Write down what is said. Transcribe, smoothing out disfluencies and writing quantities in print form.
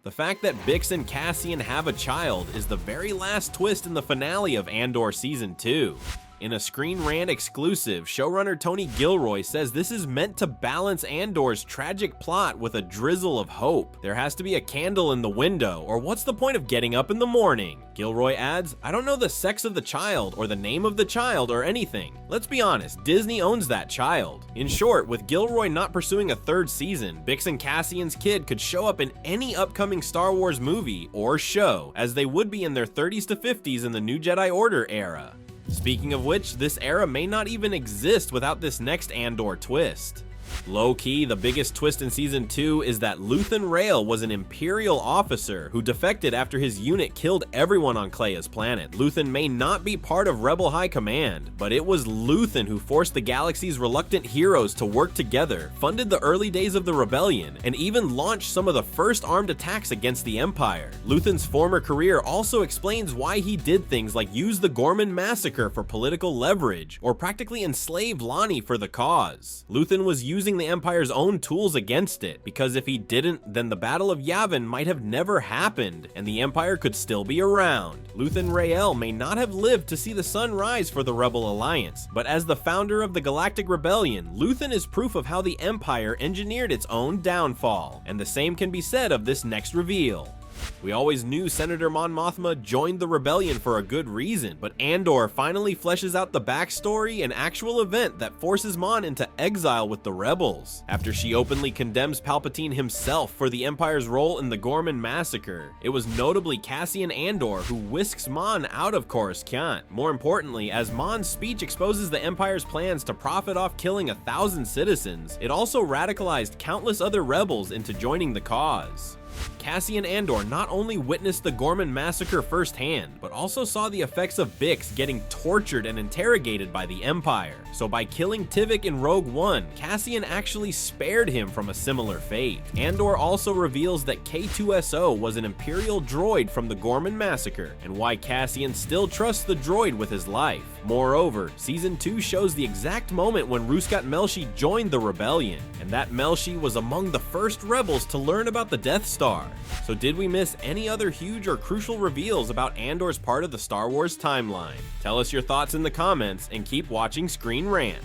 The fact that Bix and Cassian have a child is the very last twist in the finale of Andor Season 2. In a ScreenRant exclusive, showrunner Tony Gilroy says this is meant to balance Andor's tragic plot with a drizzle of hope. There has to be a candle in the window, or what's the point of getting up in the morning? Gilroy adds, I don't know the sex of the child, or the name of the child, or anything. Let's be honest, Disney owns that child. In short, with Gilroy not pursuing a third season, Bix and Cassian's kid could show up in any upcoming Star Wars movie or show, as they would be in their 30s to 50s in the New Jedi Order era. Speaking of which, this era may not even exist without this next Andor twist. Low-key, the biggest twist in Season 2 is that Luthen Rael was an Imperial officer who defected after his unit killed everyone on Clea's planet. Luthen may not be part of Rebel High Command, but it was Luthen who forced the galaxy's reluctant heroes to work together, funded the early days of the rebellion, and even launched some of the first armed attacks against the Empire. Luthen's former career also explains why he did things like use the Ghorman Massacre for political leverage, or practically enslave Lonnie for the cause. Luthen was using the Empire's own tools against it, because if he didn't, then the Battle of Yavin might have never happened, and the Empire could still be around. Luthen Rael may not have lived to see the sun rise for the Rebel Alliance, but as the founder of the Galactic Rebellion, Luthen is proof of how the Empire engineered its own downfall, and the same can be said of this next reveal. We always knew Senator Mon Mothma joined the rebellion for a good reason, but Andor finally fleshes out the backstory and actual event that forces Mon into exile with the rebels. After she openly condemns Palpatine himself for the Empire's role in the Ghorman Massacre, it was notably Cassian Andor who whisks Mon out of Coruscant. More importantly, as Mon's speech exposes the Empire's plans to profit off killing 1,000 citizens, it also radicalized countless other rebels into joining the cause. Cassian Andor not only witnessed the Ghorman Massacre firsthand, but also saw the effects of Bix getting tortured and interrogated by the Empire. So by killing Tivik in Rogue One, Cassian actually spared him from a similar fate. Andor also reveals that K2SO was an Imperial droid from the Ghorman Massacre, and why Cassian still trusts the droid with his life. Moreover, Season 2 shows the exact moment when Ruskat Melshi joined the rebellion, and that Melshi was among the first rebels to learn about the Death Star. So did we miss any other huge or crucial reveals about Andor's part of the Star Wars timeline? Tell us your thoughts in the comments and keep watching ScreenRant.